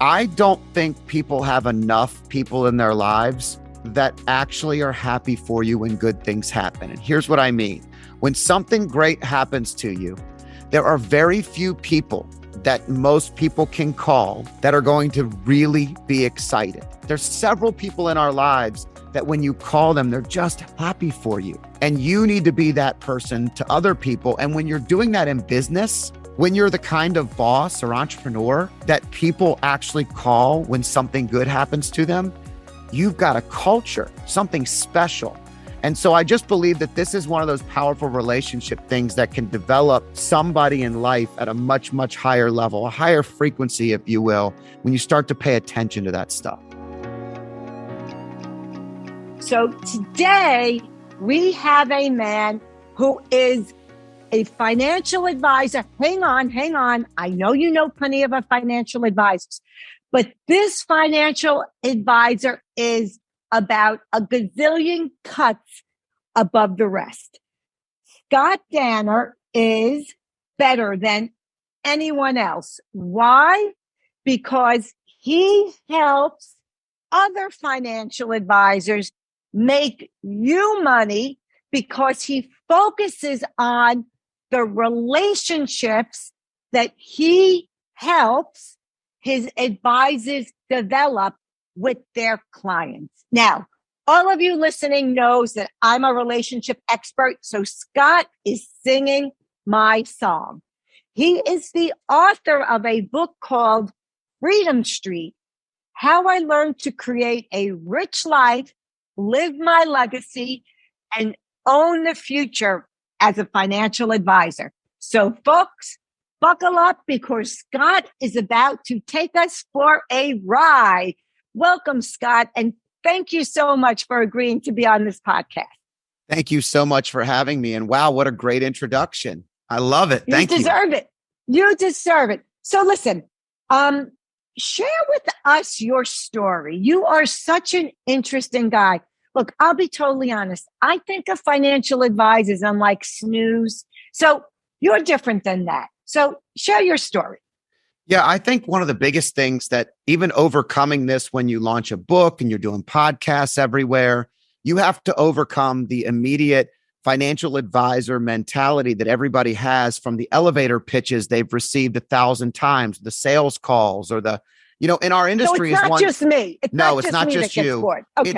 I don't think people have enough people in their lives that actually are happy for you when good things happen. And here's what I mean. When something great happens to you, there are very few people that most people can call that are going to really be excited. There's several people in our lives that when you call them, they're just happy for you. And you need to be that person to other people. And when you're doing that in business, when you're the kind of boss or entrepreneur that people actually call when something good happens to them, you've got a culture, something special. And so I just believe that this is one of those powerful relationship things that can develop somebody in life at a much, much higher level, a higher frequency, if you will, when you start to pay attention to that stuff. So today we have a man who is a financial advisor. Hang on. I know you know plenty of our financial advisors, but this financial advisor is about a gazillion cuts above the rest. Scott Danner is better than anyone else. Why? Because he helps other financial advisors make you money because he focuses on the relationships that he helps his advisors develop with their clients. Now, all of you listening knows that I'm a relationship expert, so Scott is singing my song. He is the author of a book called Freedom Street: How I Learned to Create a Rich Life, Live My Legacy, and Own the Future as a Financial Advisor. So folks, buckle up because Scott is about to take us for a ride. Welcome, Scott, and thank you so much for agreeing to be on this podcast. Thank you so much for having me. And wow, what a great introduction. I love it. Thank you. You deserve it. You deserve it. So listen, share with us your story. You are such an interesting guy. Look, I'll be totally honest. I think of financial advisors unlike snooze. So you're different than that. So share your story. Yeah, I think one of the biggest things that even overcoming this when you launch a book and you're doing podcasts everywhere, you have to overcome the immediate financial advisor mentality that everybody has from the elevator pitches they've received 1,000 times, the sales calls or in our industry. So it's not just me. It's not just you. Okay.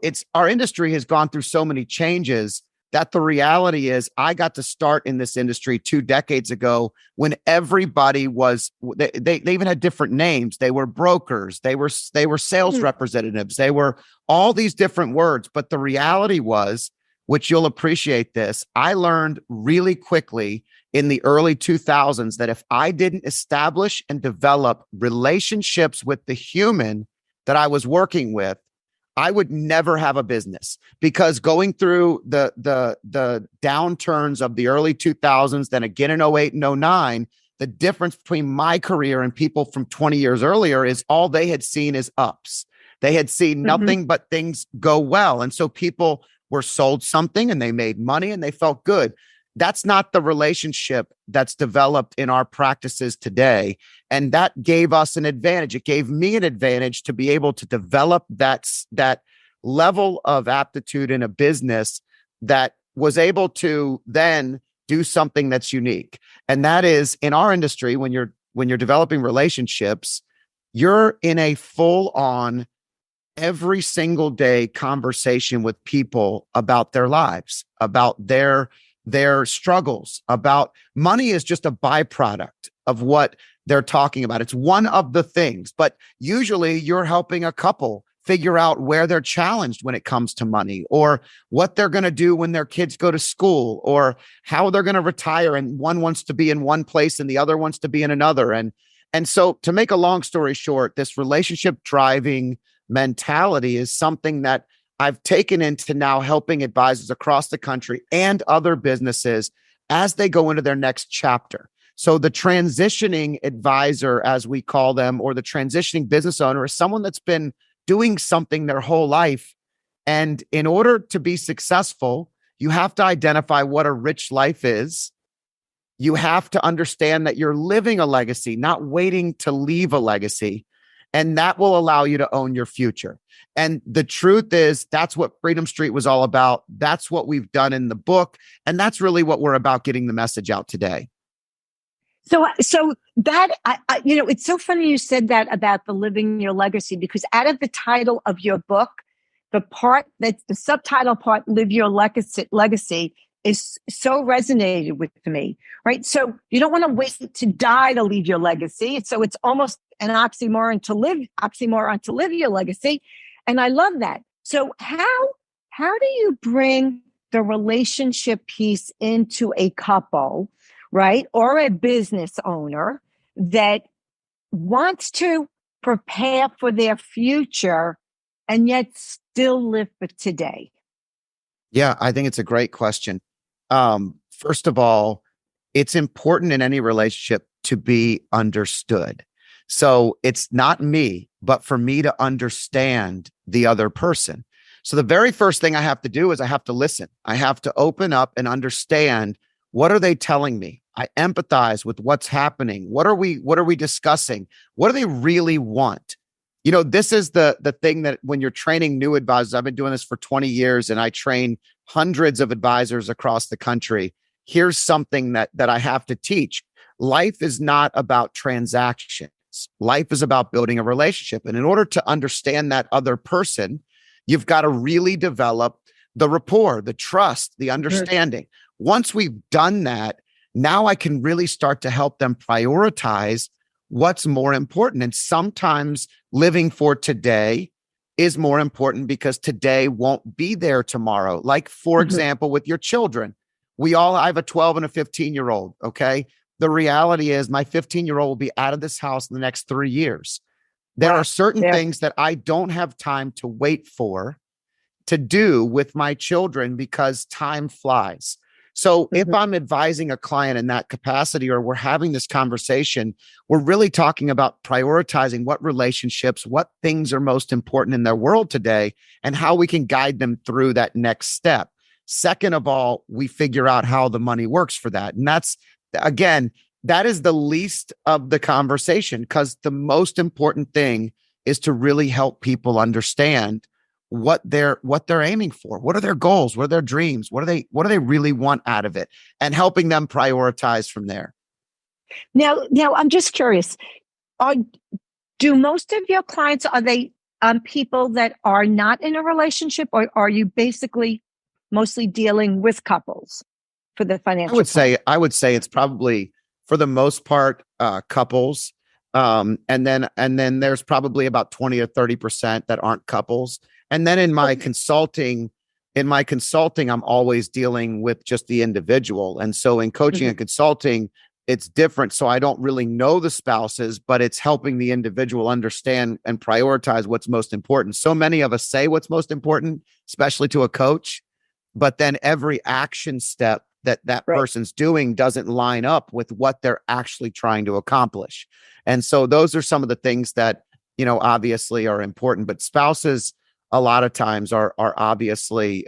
It's our industry has gone through so many changes that the reality is I got to start in this industry 2 decades ago when everybody was, they even had different names. They were brokers. They were sales representatives. They were all these different words. But the reality was, which you'll appreciate this, I learned really quickly in the early 2000s that if I didn't establish and develop relationships with the human that I was working with, I would never have a business, because going through the downturns of the early 2000s, then again in 08 and 09, the difference between my career and people from 20 years earlier is all they had seen is ups. They had seen nothing but things go well. And so people were sold something and they made money and they felt good. That's not the relationship that's developed in our practices today. And that gave us an advantage. It gave me an advantage to be able to develop that level of aptitude in a business that was able to then do something that's unique. And that is, in our industry, when you're developing relationships, you're in a full-on every single day conversation with people about their lives, about their struggles, about money is just a byproduct of what they're talking about. It's one of the things, but usually you're helping a couple figure out where they're challenged when it comes to money, or what they're going to do when their kids go to school, or how they're going to retire. And one wants to be in one place and the other wants to be in another. And so to make a long story short, this relationship driving mentality is something that I've taken into now helping advisors across the country and other businesses as they go into their next chapter. So the transitioning advisor, as we call them, or the transitioning business owner, is someone that's been doing something their whole life. And in order to be successful, you have to identify what a rich life is. You have to understand that you're living a legacy, not waiting to leave a legacy. And that will allow you to own your future. And the truth is, that's what Freedom Street was all about. That's what we've done in the book. And that's really what we're about, getting the message out today. So that, it's so funny you said that about the living your legacy, because out of the title of your book, the part that's the subtitle part, live your legacy, is so resonated with me, right? So you don't want to wait to die to leave your legacy. So it's almost an oxymoron to live your legacy. And I love that. So how do you bring the relationship piece into a couple, right? Or a business owner that wants to prepare for their future and yet still live for today? Yeah, I think it's a great question. First of all, it's important in any relationship to be understood. So it's not me, but for me to understand the other person. So the very first thing I have to do is I have to listen. I have to open up and understand, what are they telling me? I empathize with what's happening. What are we discussing? What do they really want? This is the thing that when you're training new advisors, I've been doing this for 20 years and I train hundreds of advisors across the country. Here's something that I have to teach. Life is not about transactions. Life is about building a relationship. And in order to understand that other person, you've got to really develop the rapport, the trust, the understanding. Once we've done that, now I can really start to help them prioritize what's more important. And sometimes living for today is more important because today won't be there tomorrow. Like, for example, with your children, I have a 12 and a 15-year-old. Okay. The reality is my 15-year-old will be out of this house in the next 3 years. There are certain things that I don't have time to wait for to do with my children because time flies. So if I'm advising a client in that capacity, or we're having this conversation, we're really talking about prioritizing what relationships, what things are most important in their world today, and how we can guide them through that next step. Second of all, we figure out how the money works for that. And that is the least of the conversation, because the most important thing is to really help people understand what they're aiming for. What are their goals? What are their dreams? What do they really want out of it? And helping them prioritize from there. Now I'm just curious. Do most of your clients, are they people that are not in a relationship, or are you basically mostly dealing with couples for the financial? I would say it's probably, for the most part, couples. And then there's probably about 20 or 30% that aren't couples. And then in my consulting, I'm always dealing with just the individual. And so in coaching and consulting, it's different. So I don't really know the spouses, but it's helping the individual understand and prioritize what's most important. So many of us say what's most important, especially to a coach, but then every action step that person's doing doesn't line up with what they're actually trying to accomplish. And so those are some of the things that, obviously are important. But spouses, a lot of times, are obviously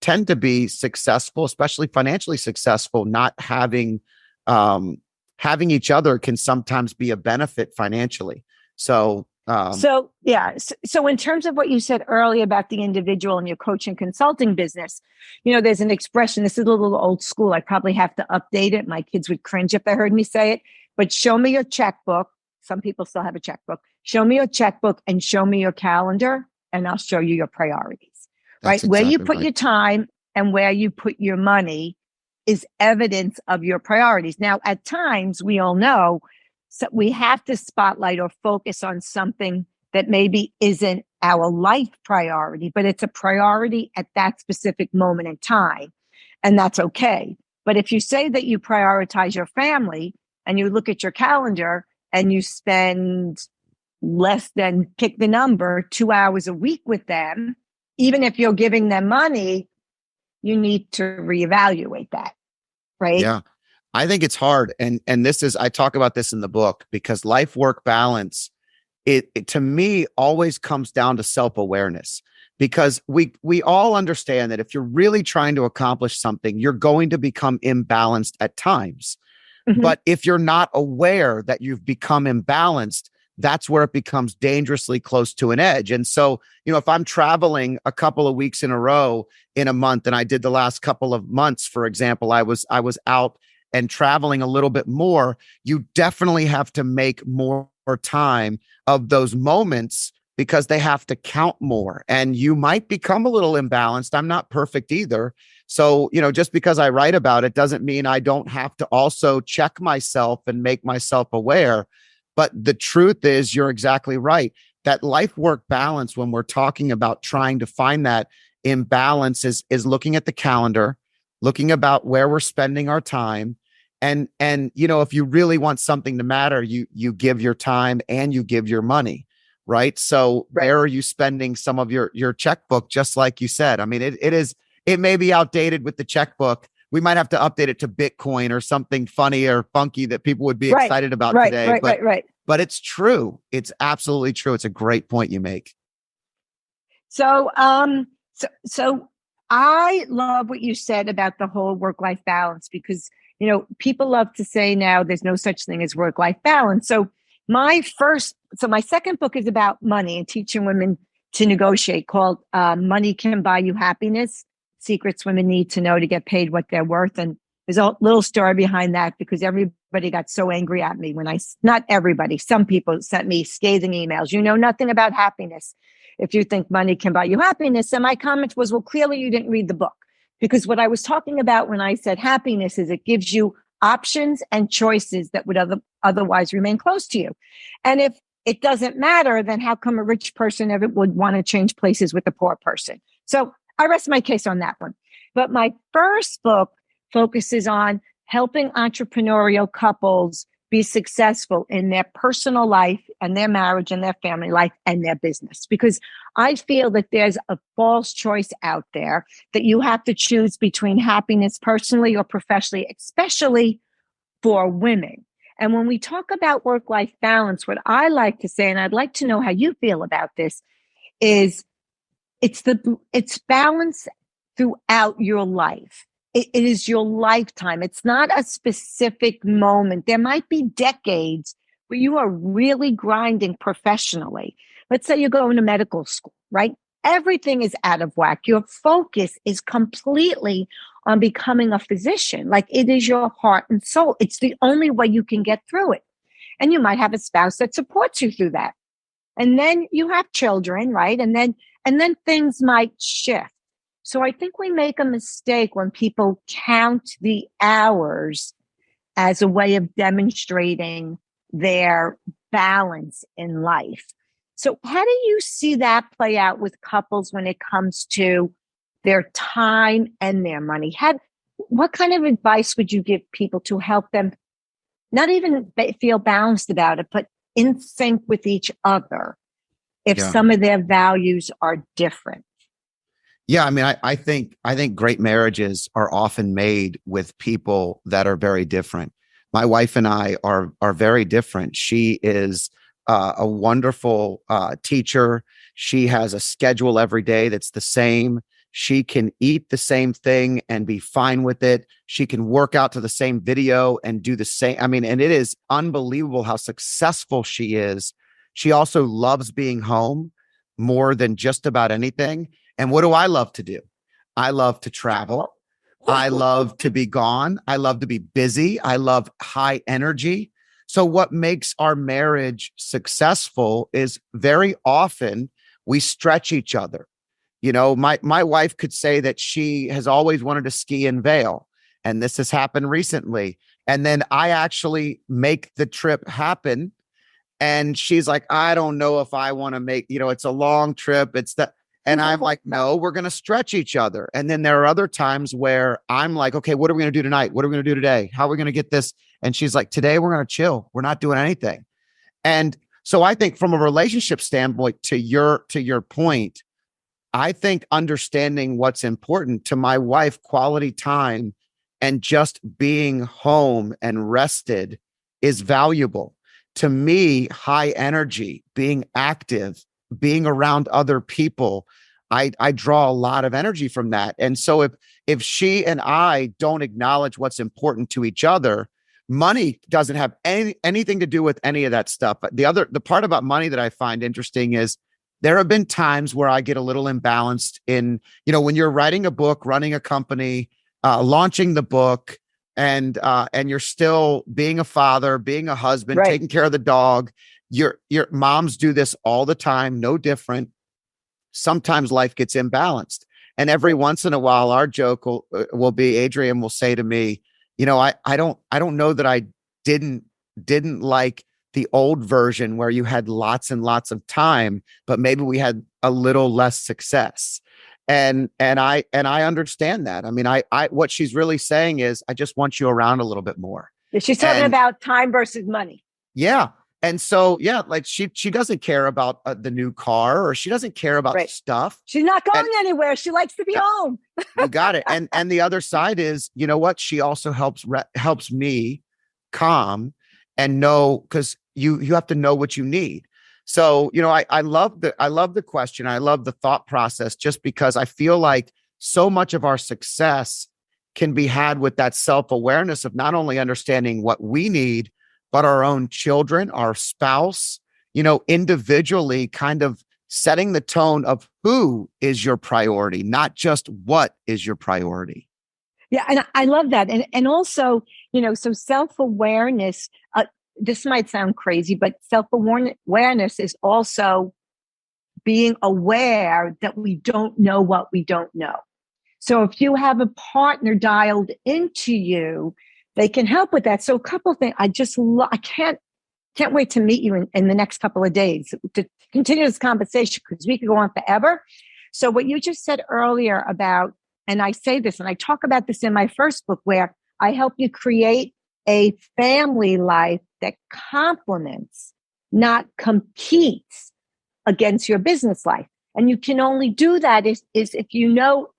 tend to be successful, especially financially successful. Not having each other can sometimes be a benefit financially. So in terms of what you said earlier about the individual and your coaching consulting business, there's an expression. This is a little old school. I probably have to update it. My kids would cringe if they heard me say it. But show me your checkbook. Some people still have a checkbook. Show me your checkbook and show me your calendar, and I'll show you your priorities. That's right? Where you put your time and where you put your money is evidence of your priorities. Now, at times, we all know, so we have to spotlight or focus on something that maybe isn't our life priority, but it's a priority at that specific moment in time. And that's okay. But if you say that you prioritize your family and you look at your calendar and you spend less than, pick the number, 2 hours a week with them, even if you're giving them money, you need to reevaluate that, right? Yeah. I think it's hard. And I talk about this in the book, because life-work balance, it to me always comes down to self-awareness, because we all understand that if you're really trying to accomplish something, you're going to become imbalanced at times. But if you're not aware that you've become imbalanced, that's where it becomes dangerously close to an edge. And so, if I'm traveling a couple of weeks in a row in a month, and I did the last couple of months, for example, I was out and traveling a little bit more, you definitely have to make more time of those moments because they have to count more. And you might become a little imbalanced. I'm not perfect either. So, just because I write about it doesn't mean I don't have to also check myself and make myself aware. But the truth is, you're exactly right. That life work balance, when we're talking about trying to find that imbalance, is looking at the calendar, looking about where we're spending our time. And if you really want something to matter, you give your time and you give your money, right? So where are you spending some of your checkbook? Just like you said, I mean, it may be outdated with the checkbook. We might have to update it to Bitcoin or something funny or funky that people would be excited about today. But it's true. It's absolutely true. It's a great point you make. So, so I love what you said about the whole work-life balance, because, people love to say now there's no such thing as work-life balance. So my second book is about money and teaching women to negotiate, called Money Can Buy You Happiness: Secrets Women Need to Know to Get Paid What They're Worth. And there's a little story behind that, because everybody got so angry at me when not everybody, some people sent me scathing emails. You know nothing about happiness if you think money can buy you happiness. And my comment was, well, clearly you didn't read the book, because what I was talking about when I said happiness is it gives you options and choices that would otherwise remain close to you. And if it doesn't matter, then how come a rich person ever would want to change places with a poor person? So I rest my case on that one. But my first book focuses on helping entrepreneurial couples be successful in their personal life and their marriage and their family life and their business. Because I feel that there's a false choice out there that you have to choose between happiness personally or professionally, especially for women. And when we talk about work-life balance, what I like to say, and I'd like to know how you feel about this, is it's balance throughout your life. It is your lifetime. It's not a specific moment. There might be decades where you are really grinding professionally. Let's say you're going to medical school, right? Everything is out of whack. Your focus is completely on becoming a physician. Like, it is your heart and soul. It's the only way you can get through it. And you might have a spouse that supports you through that. And then you have children, right? And then things might shift. So I think we make a mistake when people count the hours as a way of demonstrating their balance in life. So how do you see that play out with couples when it comes to their time and their money? What kind of advice would you give people to help them not even feel balanced about it, but in sync with each other if some of their values are different? Yeah, I mean, I think great marriages are often made with people that are very different. My wife and I are very different. She is a wonderful teacher. She has a schedule every day that's the same. She can eat the same thing and be fine with it. She can work out to the same video and do the same. I mean, and it is unbelievable how successful she is. She also loves being home more than just about anything. And what do I love to do? I love to travel. I love to be gone. I love to be busy. I love high energy. So what makes our marriage successful is very often we stretch each other. My wife could say that she has always wanted to ski in Vail, and this has happened recently. And then I actually make the trip happen. And she's like, I don't know if I want to make, it's a long trip. And I'm like, no, we're going to stretch each other. And then there are other times where I'm like, okay, what are we going to do tonight? What are we going to do today? How are we going to get this? And she's like, today we're going to chill. We're not doing anything. And so I think from a relationship standpoint, to your point, I think understanding what's important to my wife, quality time and just being home and rested is valuable. To me, high energy, being active, being around other people, I draw a lot of energy from that. And so if she and I don't acknowledge what's important to each other, Money doesn't have anything to do with any of that stuff. But the part about money that I find interesting is there have been times where I get a little imbalanced in, when you're writing a book, running a company, launching the book, and you're still being a father, being a husband, Right. taking care of the dog. Your moms do this all the time, no different. Sometimes life gets imbalanced. And every once in a while, our joke will be, Adrian will say to me, I don't know that I didn't like the old version where you had lots and lots of time, but maybe we had a little less success. And I understand that. I mean, I what she's really saying is, I just want you around a little bit more. She's talking about time versus money. Yeah. And so, yeah, like she doesn't care about the new car, or she doesn't care about stuff. She's not going anywhere. She likes to be home. You got it. And the other side is, you know what? She also helps me calm and know, because you have to know what you need. So, I love the question. I love the thought process, just because I feel like so much of our success can be had with that self-awareness of not only understanding what we need, but our own children, our spouse, individually kind of setting the tone of who is your priority, not just what is your priority. Yeah. And I love that. And also, so self-awareness, this might sound crazy, but self-awareness is also being aware that we don't know what we don't know. So if you have a partner dialed into you, they can help with that. So a couple of things. I can't wait to meet you in the next couple of days to continue this conversation, because we could go on forever. So what you just said earlier about, and I say this, and I talk about this in my first book, where I help you create a family life that complements, not competes against your business life. And you can only do that is if you know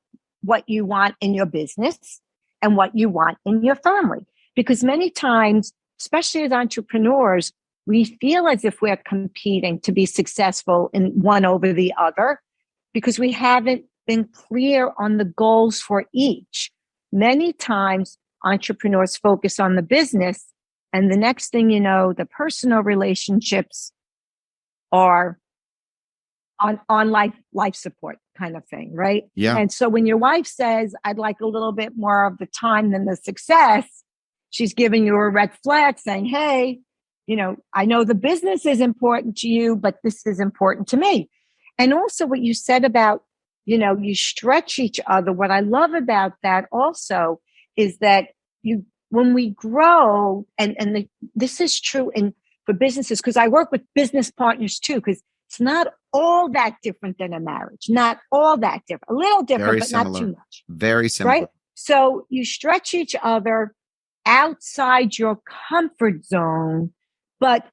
what you want in your business and what you want in your family. Because many times, especially as entrepreneurs, we feel as if we're competing to be successful in one over the other, because we haven't been clear on the goals for each. Many times, entrepreneurs focus on the business, and the next thing you know, the personal relationships are on life support kind of thing, right? Yeah. And so when your wife says, I'd like a little bit more of the time than the success, she's giving you a red flag saying, hey, I know the business is important to you, but this is important to me. And also what you said about, you stretch each other. What I love about that also is that when we grow, and this is true for businesses, because I work with business partners too, because it's not all that different than a marriage, not all that different, a little different, Very but similar. not too much. Very similar. Right? So you stretch each other outside your comfort zone, but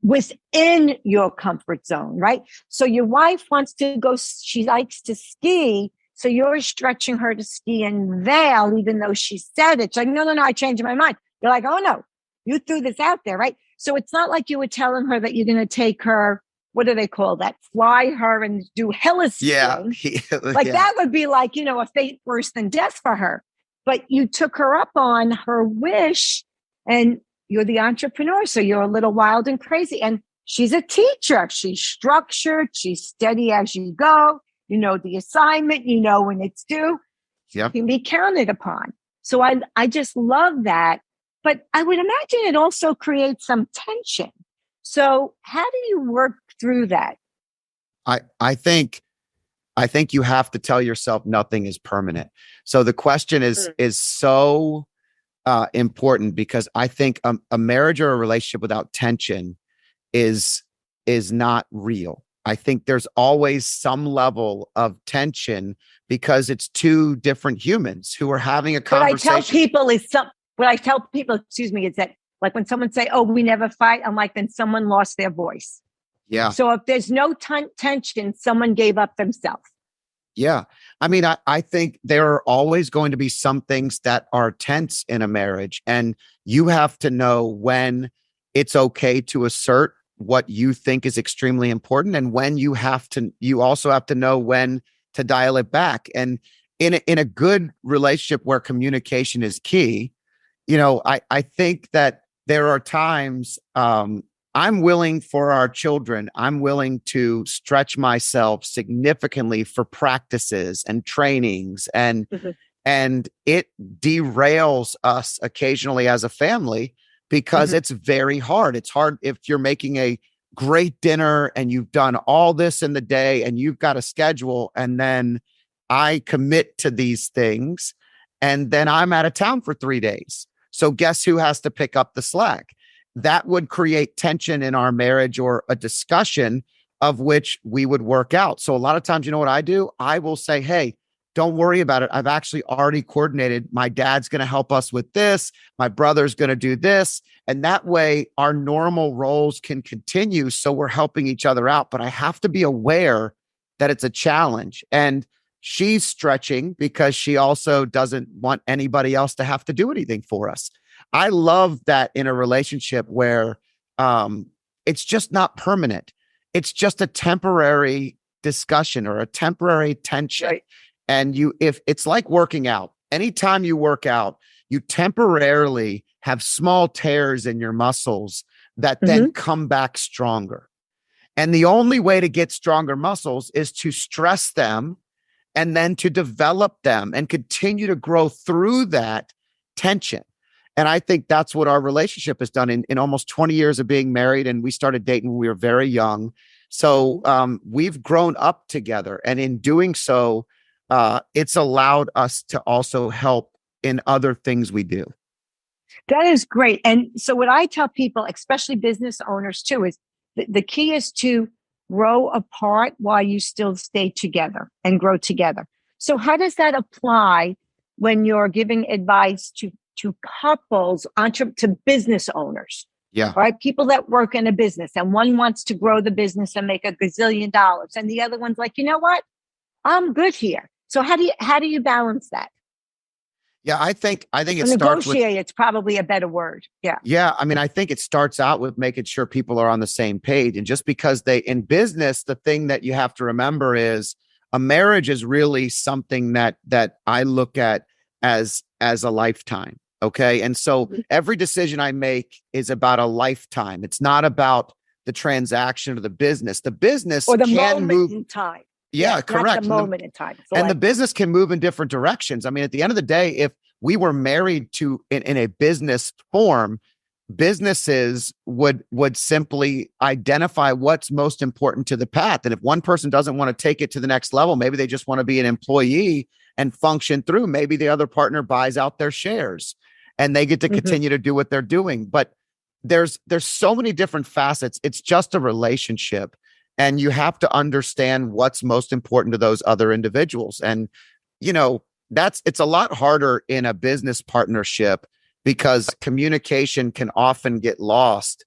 within your comfort zone, right? So your wife wants to go, she likes to ski. So you're stretching her to ski in Vail, even though she said it. She's like, no, I changed my mind. You're like, oh no, you threw this out there, right? So it's not like you were telling her that you're going to take her, what do they call that? Fly her and do heliskiing. Yeah. Like that would be like, a fate worse than death for her. But you took her up on her wish, and you're the entrepreneur. So you're a little wild and crazy. And she's a teacher. She's structured. She's steady as you go. You know the assignment, when it's due. Yep. Can be counted upon. So I just love that. But I would imagine it also creates some tension. So how do you work through that? I think you have to tell yourself nothing is permanent. So the question is so important, because I think a marriage or a relationship without tension is not real. I think there's always some level of tension, because it's two different humans who are having a conversation. What I tell people, is that, like, when someone say, oh, we never fight, I'm like, then someone lost their voice. Yeah. So if there's no tension, someone gave up themselves. Yeah. I mean, I think there are always going to be some things that are tense in a marriage, and you have to know when it's okay to assert what you think is extremely important, and when you also have to know when to dial it back. And in a good relationship where communication is key, I think that there are times I'm willing for our children, I'm willing to stretch myself significantly for practices and trainings and it derails us occasionally as a family because it's very hard. It's hard if you're making a great dinner and you've done all this in the day and you've got a schedule, and then I commit to these things and then I'm out of town for 3 days. So guess who has to pick up the slack? That would create tension in our marriage or a discussion of which we would work out. So a lot of times, you know what I do? I will say, hey, don't worry about it. I've actually already coordinated. My dad's going to help us with this. My brother's going to do this. And that way our normal roles can continue. So we're helping each other out. But I have to be aware that it's a challenge. And she's stretching because she also doesn't want anybody else to have to do anything for us. I love that in a relationship where it's just not permanent. It's just a temporary discussion or a temporary tension. Right. And if it's like working out, anytime you work out, you temporarily have small tears in your muscles that then come back stronger. And the only way to get stronger muscles is to stress them and then to develop them and continue to grow through that tension. And I think that's what our relationship has done in almost 20 years of being married. And we started dating when we were very young. So we've grown up together. And in doing so, it's allowed us to also help in other things we do. That is great. And so what I tell people, especially business owners too, is the key is to grow apart while you still stay together and grow together. So how does that apply when you're giving advice to couples, to business owners? Yeah. Right. People that work in a business and one wants to grow the business and make $1 gazillion and the other one's like, you know what? I'm good here. So how do you balance that? Yeah, I think it starts with negotiate. It's probably a better word. Yeah. Yeah. I mean, I think it starts out with making sure people are on the same page. And just because in business, the thing that you have to remember is a marriage is really something that I look at as a lifetime. Okay. And so every decision I make is about a lifetime. It's not about the transaction or the business. The business or the can moment move in time. Yeah, correct. The moment in time. And the business can move in different directions. I mean, at the end of the day, if we were married to in a business form, businesses would simply identify what's most important to the path. And if one person doesn't want to take it to the next level, maybe they just want to be an employee and function through. Maybe the other partner buys out their shares and they get to continue to do what they're doing. But there's so many different facets. It's just a relationship. And you have to understand what's most important to those other individuals. And, it's a lot harder in a business partnership because communication can often get lost.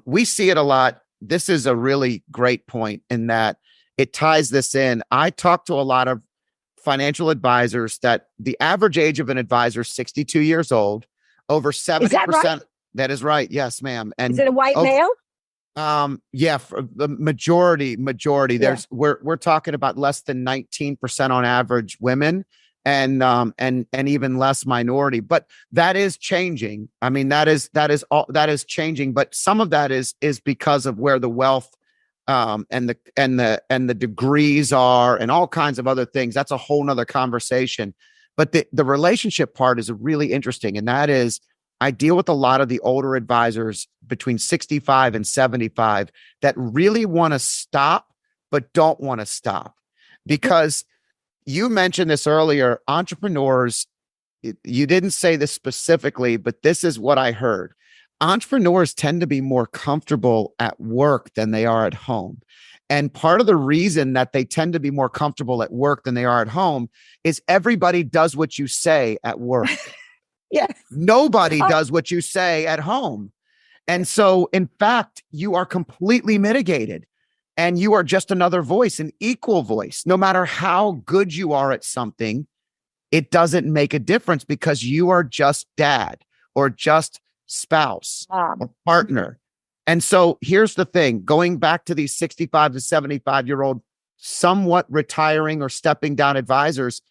We see it a lot. This is a really great point in that it ties this in. I talk to a lot of financial advisors that the average age of an advisor is 62 years old, over 70%. Is that right? That is right. Yes, ma'am. And is it a white male? Yeah, for the majority. There's we're talking about less than 19% on average women and even less minority. But that is changing. I mean, that is changing. But some of that is because of where the wealth and the degrees are and all kinds of other things. That's a whole nother conversation. But the relationship part is really interesting. And that is, I deal with a lot of the older advisors between 65 and 75 that really want to stop, but don't want to stop. Because you mentioned this earlier, entrepreneurs, you didn't say this specifically, but this is what I heard. Entrepreneurs tend to be more comfortable at work than they are at home. And part of the reason that they tend to be more comfortable at work than they are at home is everybody does what you say at work. Yes. Nobody does what you say at home. And so, in fact, you are completely mitigated and you are just another voice, an equal voice. No matter how good you are at something, it doesn't make a difference because you are just dad or just spouse or partner. And so here's the thing, going back to these 65 to 75-year-old, somewhat retiring or stepping down advisors,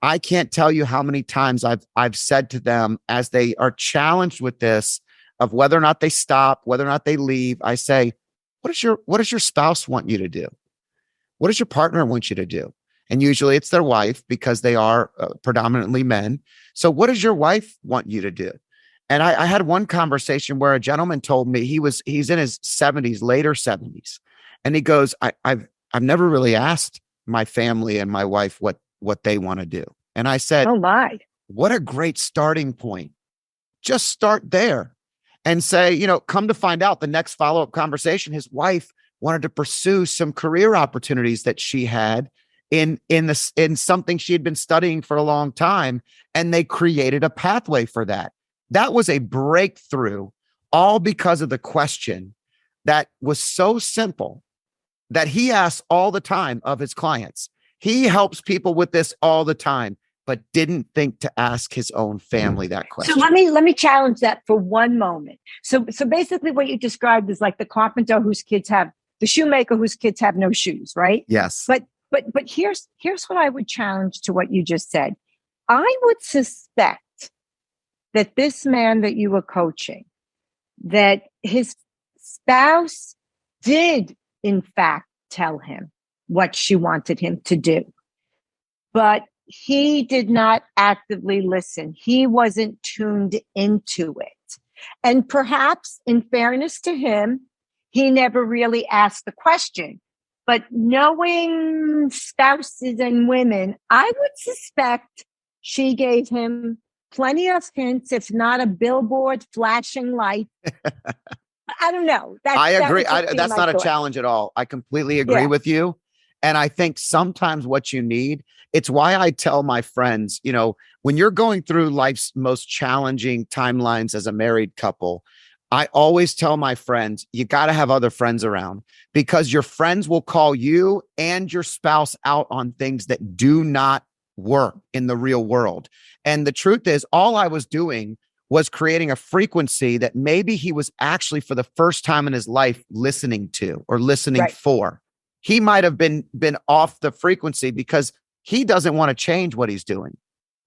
I can't tell you how many times I've said to them as they are challenged with this of whether or not they stop, whether or not they leave. I say, what does your spouse want you to do? What does your partner want you to do? And usually it's their wife because they are predominantly men. So what does your wife want you to do? And I had one conversation where a gentleman told me he's in his 70s, later 70s, and he goes, I've never really asked my family and my wife what they want to do. And I said, Oh my. what a great starting point. Just start there and say, come to find out the next follow-up conversation, his wife wanted to pursue some career opportunities that she had in something she had been studying for a long time. And they created a pathway for that. That was a breakthrough, all because of the question that was so simple that he asks all the time of his clients. He helps people with this all the time, but didn't think to ask his own family that question. So let me challenge that for one moment. So basically what you described is like the carpenter whose kids have, the shoemaker whose kids have no shoes, right? Yes. But here's what I would challenge to what you just said. I would suspect that this man that you were coaching, that his spouse did in fact tell him what she wanted him to do, but he did not actively listen. He wasn't tuned into it. And perhaps in fairness to him, he never really asked the question. But knowing spouses and women, I would suspect she gave him plenty of hints, if not a billboard flashing light. I don't know. I agree. That's not a challenge at all. I completely agree with you. And I think sometimes what you need, it's why I tell my friends, when you're going through life's most challenging timelines as a married couple, I always tell my friends, you got to have other friends around because your friends will call you and your spouse out on things that do not work in the real world. And the truth is, all I was doing was creating a frequency that maybe he was actually for the first time in his life listening to or listening for. He might have been off the frequency because he doesn't want to change what he's doing.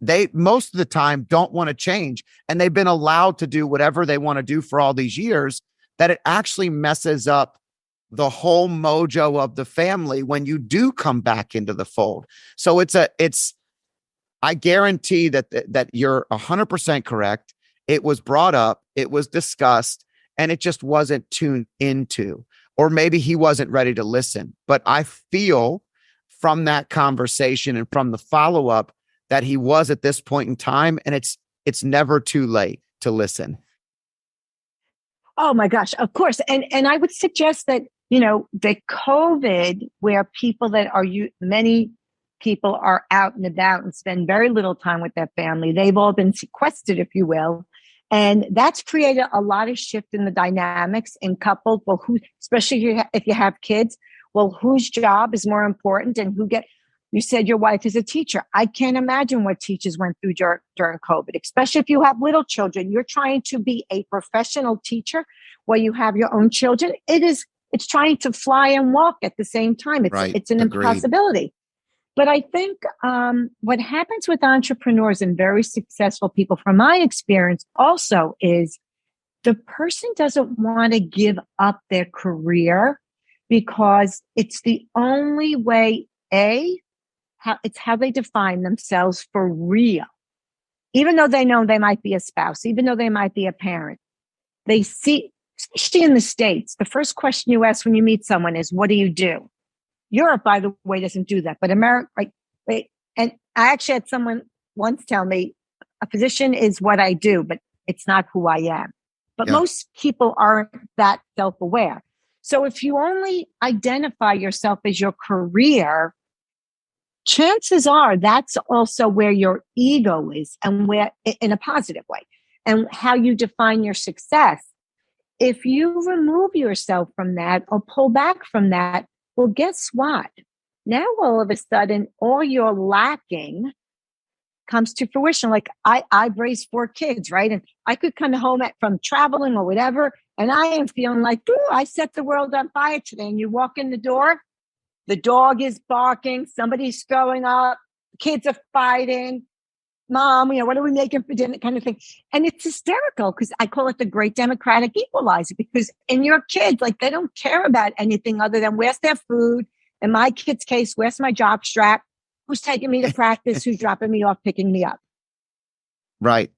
They most of the time don't want to change, and they've been allowed to do whatever they want to do for all these years, that it actually messes up the whole mojo of the family when you do come back into the fold. So I guarantee that you're 100% correct. It was brought up, it was discussed, and it just wasn't tuned into, or maybe he wasn't ready to listen. But I feel from that conversation and from the follow-up that he was at this point in time, and it's never too late to listen. Oh my gosh, of course. And I would suggest that, the COVID, where many people are out and about and spend very little time with their family, they've all been sequestered, if you will. And that's created a lot of shift in the dynamics in couples. Well, especially if you have kids, well, whose job is more important and you said your wife is a teacher. I can't imagine what teachers went through during COVID, especially if you have little children. You're trying to be a professional teacher while you have your own children. It's trying to fly and walk at the same time. It's an impossibility. But I think what happens with entrepreneurs and very successful people, from my experience also, is the person doesn't want to give up their career because it's the only way, it's how they define themselves for real. Even though they know they might be a spouse, even though they might be a parent, they see, especially in the States, the first question you ask when you meet someone is, what do you do? Europe, by the way, doesn't do that. But America, right? And I actually had someone once tell me, a physician is what I do, but it's not who I am. But most people aren't that self-aware. So if you only identify yourself as your career, chances are that's also where your ego is, and where, in a positive way, and how you define your success. If you remove yourself from that or pull back from that, well, guess what? Now, all of a sudden, all you're lacking comes to fruition. Like I've raised 4 kids, right? And I could come home from traveling or whatever, and I am feeling like, ooh, I set the world on fire today. And you walk in the door, the dog is barking, somebody's throwing up, kids are fighting. Mom, what are we making for dinner kind of thing. And it's hysterical because I call it the great democratic equalizer, because in your kids, like, they don't care about anything other than where's their food. In my kid's case, where's my jock strap? Who's taking me to practice? Who's dropping me off, picking me up? Right.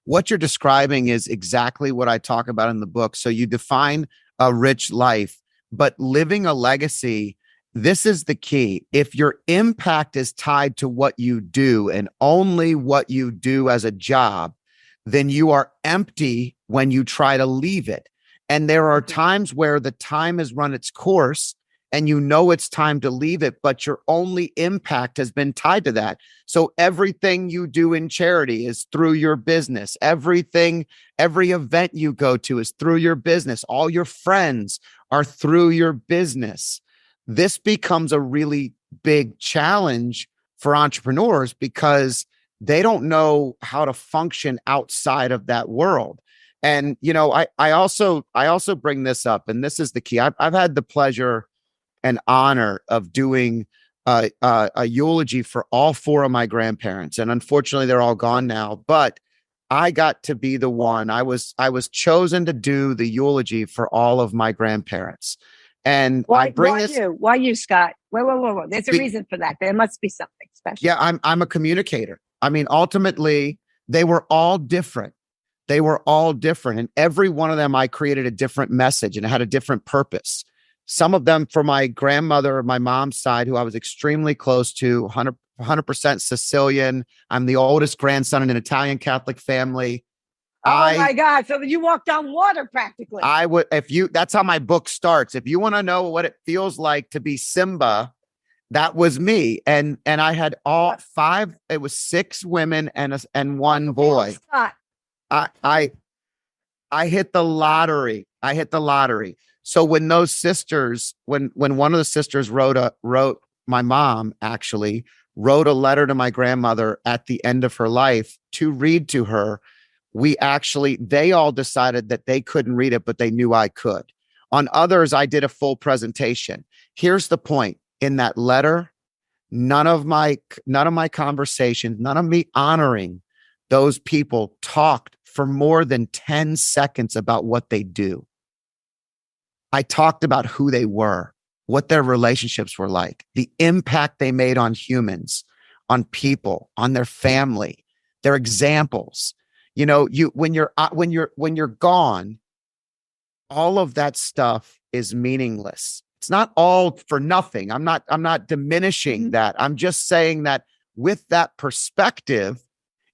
What you're describing is exactly what I talk about in the book. So you define a rich life, but living a legacy, this is the key. If your impact is tied to what you do and only what you do as a job, then you are empty when you try to leave it. And there are times where the time has run its course and you know it's time to leave it, but your only impact has been tied to that. So everything you do in charity is through your business. Every event you go to is through your business. All your friends are through your business. This becomes a really big challenge for entrepreneurs because they don't know how to function outside of that world. And, I also bring this up, and this is the key. I've had the pleasure and honor of doing a eulogy for all four of my grandparents. And unfortunately, they're all gone now, but I got to be the one. I was chosen to do the eulogy for all of my grandparents. And why you, Scott? Whoa. There's a reason for that. There must be something special. Yeah, I'm a communicator. I mean, ultimately, they were all different. And every one of them, I created a different message and it had a different purpose. Some of them for my grandmother, my mom's side, who I was extremely close to, 100% Sicilian. I'm the oldest grandson in an Italian Catholic family. My God. So you walked on water practically. That's how my book starts. If you want to know what it feels like to be Simba, that was me. And I had all five, it was 6 women and one boy. I hit the lottery. So when those sisters, when one of the sisters my mom actually wrote a letter to my grandmother at the end of her life to read to her, they all decided that they couldn't read it, but they knew I could. On others, I did a full presentation. Here's the point. In that letter, none of my conversations, none of me honoring those people talked for more than 10 seconds about what they do. I talked about who they were, what their relationships were like, the impact they made on humans, on people, on their family, their examples. When you're gone, all of that stuff is meaningless. It's not all for nothing. I'm not diminishing that. I'm just saying that with that perspective,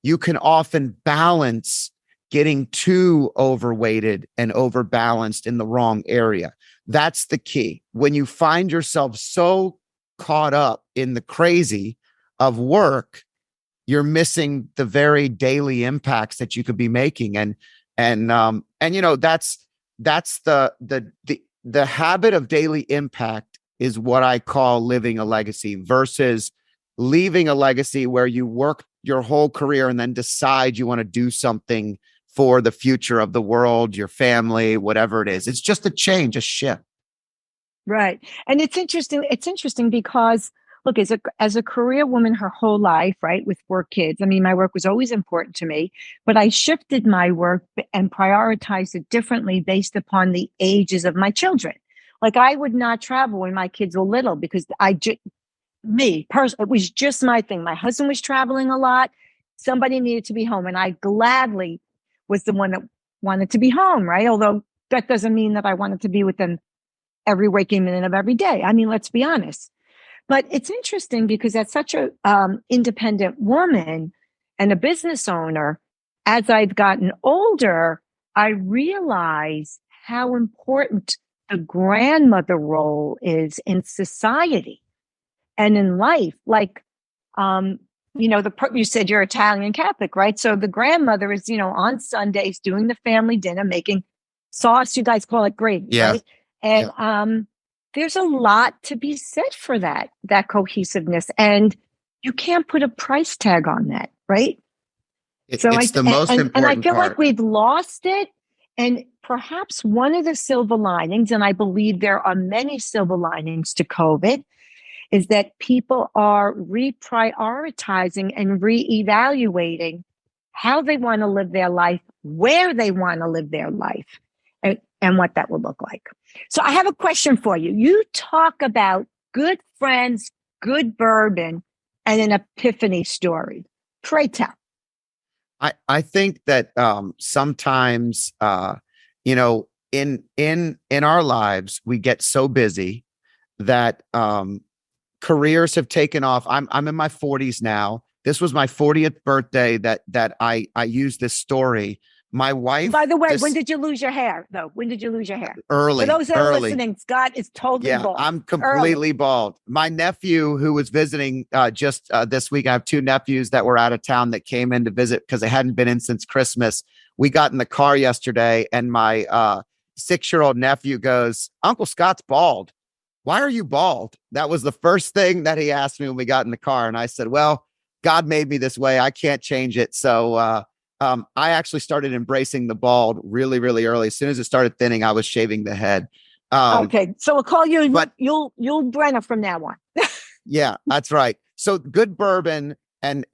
you can often balance getting too overweighted and overbalanced in the wrong area. That's the key. When you find yourself so caught up in the crazy of work, you're missing the very daily impacts that you could be making. And that's the habit of daily impact is what I call living a legacy versus leaving a legacy where you work your whole career and then decide you want to do something for the future of the world, your family, whatever it is. It's just a change, a shift. Right. And it's interesting because look, as a career woman her whole life, right, with 4 kids, I mean, my work was always important to me, but I shifted my work and prioritized it differently based upon the ages of my children. Like, I would not travel when my kids were little because it was just my thing. My husband was traveling a lot. Somebody needed to be home, and I gladly was the one that wanted to be home, right? Although that doesn't mean that I wanted to be with them every waking minute of every day. I mean, let's be honest. But it's interesting because as such a independent woman and a business owner, as I've gotten older, I realize how important the grandmother role is in society and in life. Like, you said you're Italian Catholic, right? So the grandmother is, on Sundays doing the family dinner, making sauce. You guys call it gravy, right? And there's a lot to be said for that cohesiveness. And you can't put a price tag on that, right? It's the most important and I feel part. like we've lost it. And perhaps one of the silver linings, and I believe there are many silver linings to COVID, is that people are reprioritizing and reevaluating how they want to live their life, where they want to live their life, and what that will look like. So I have a question for you. You talk about good friends, good bourbon, and an epiphany story. Pray tell. I think that sometimes you know, in our lives we get so busy that careers have taken off. I'm in my 40s now. This was my 40th birthday that I used this story. My wife. By the way, when did you lose your hair, though? When did you lose your hair? Early. For those that are Early. listening, Scott is totally Yeah, bald. I'm completely Early. bald. My nephew, who was visiting just this week, I have two nephews that were out of town that came in to visit because they hadn't been in since Christmas. We got in the car yesterday, and my 6-year-old nephew goes, "Uncle Scott's bald. Why are you bald?" That was the first thing that he asked me when we got in the car. And I said, "Well, God made me this way. I can't change it." So I actually started embracing the bald really, really early. As soon as it started thinning, I was shaving the head. Okay, so we'll call you, but you'll Brenna from now on. Yeah, that's right. So good bourbon and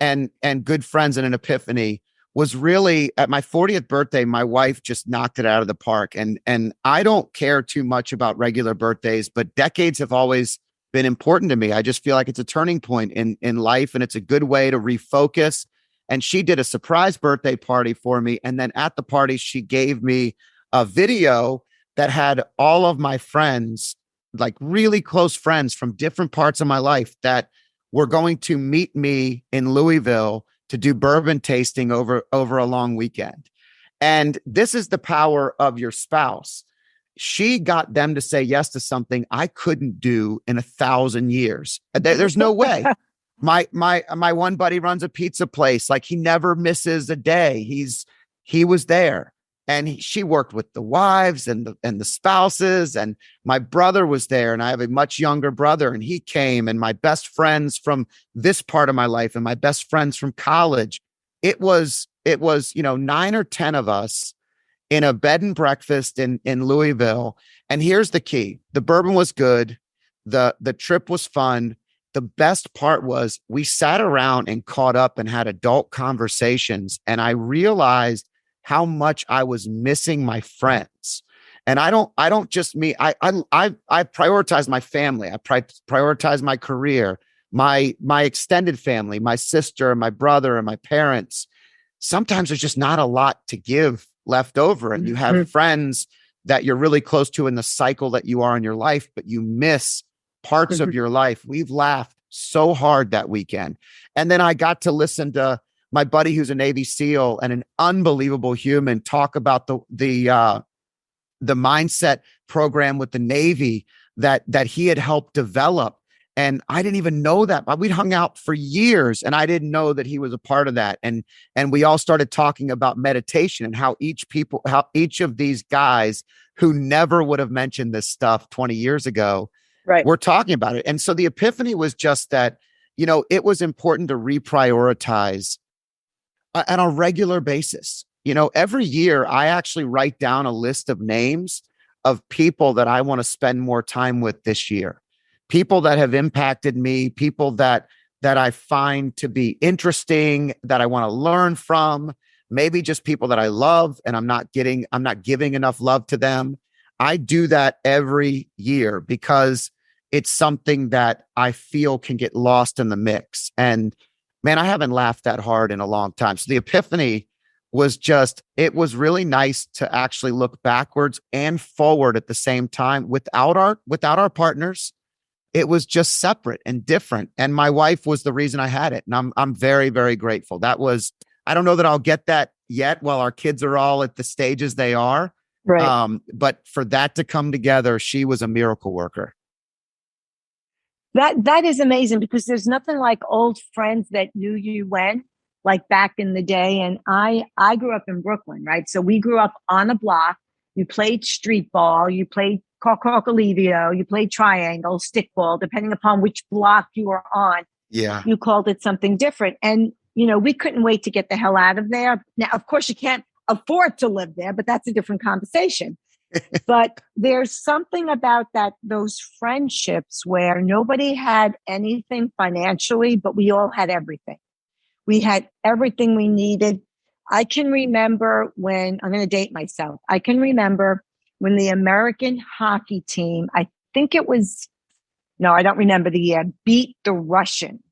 good friends and an epiphany was really at my 40th birthday. My wife just knocked it out of the park, and I don't care too much about regular birthdays, but decades have always been important to me. I just feel like it's a turning point in life, and it's a good way to refocus. And she did a surprise birthday party for me, and then at the party she gave me a video that had all of my friends, like really close friends from different parts of my life, that were going to meet me in Louisville to do bourbon tasting over a long weekend. And this is the power of your spouse. She got them to say yes to something I couldn't do in 1,000 years. There's no way. My one buddy runs a pizza place. Like, he never misses a day. He was there. And she worked with the wives and the spouses, and my brother was there, and I have a much younger brother, and he came, and my best friends from this part of my life and my best friends from college. It was 9 or 10 of us in a bed and breakfast in Louisville. And here's the key. The bourbon was good. The trip was fun. The best part was we sat around and caught up and had adult conversations, and I realized how much I was missing my friends. And I don't just mean, I prioritize my family. I prioritize my career, my extended family, my sister, my brother, and my parents. Sometimes there's just not a lot to give left over. And you have friends that you're really close to in the cycle that you are in your life, but you miss parts of your life. We've laughed so hard that weekend. And then I got to listen to my buddy, who's a Navy SEAL and an unbelievable human, talk about the mindset program with the Navy that he had helped develop. And I didn't even know that. We'd hung out for years, and I didn't know that he was a part of that. And we all started talking about meditation and how each of these guys who never would have mentioned this stuff 20 years ago, right, were talking about it. And so the epiphany was just that, it was important to reprioritize on a regular basis. Every year I actually write down a list of names of people that I want to spend more time with this year. People that have impacted me, people that I find to be interesting, that I want to learn from, maybe just people that I love and I'm not giving enough love to them. I do that every year because it's something that I feel can get lost in the mix. And man, I haven't laughed that hard in a long time. So the epiphany was it was really nice to actually look backwards and forward at the same time without our partners. It was just separate and different. And my wife was the reason I had it. And I'm very, very grateful. I don't know that I'll get that yet while our kids are all at the stages they are. Right. But for that to come together, she was a miracle worker. That is amazing, because there's nothing like old friends that knew you when, like back in the day. And I grew up in Brooklyn, right? So we grew up on a block. You played street ball, you played Corcalivio, you played triangle, stickball, depending upon which block you were on. Yeah. You called it something different. And, we couldn't wait to get the hell out of there. Now, of course, you can't afford to live there, but that's a different conversation. But there's something about those friendships where nobody had anything financially, but we all had everything. We had everything we needed. I can remember when, I'm going to date myself. I can remember when the American hockey team, I think it was, no, I don't remember the year, beat the Russian.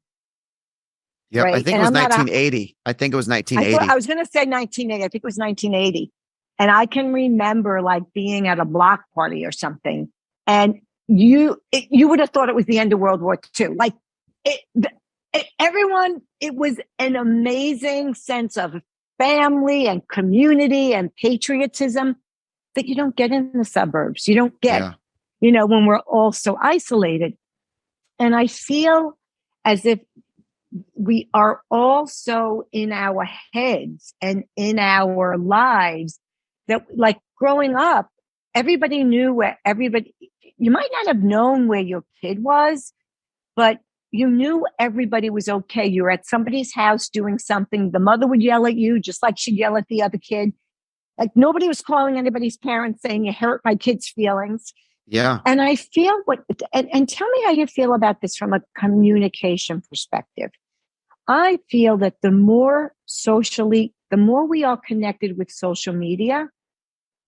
Yep. I Right. think it And was I'm not 1980. I think it was I thought 1980. I was going to say 1980. I think it was 1980. And I can remember like being at a block party or something. And you would have thought it was the end of World War II. Like everyone, it was an amazing sense of family and community and patriotism that you don't get in the suburbs. You don't get, Yeah. when we're all so isolated. And I feel as if we are also in our heads and in our lives that, like, growing up, everybody knew where you might not have known where your kid was, but you knew everybody was okay. You were at somebody's house doing something. The mother would yell at you just like she'd yell at the other kid. Like, nobody was calling anybody's parents saying you hurt my kid's feelings. Yeah. And I feel and tell me how you feel about this from a communication perspective. I feel that the more we are connected with social media,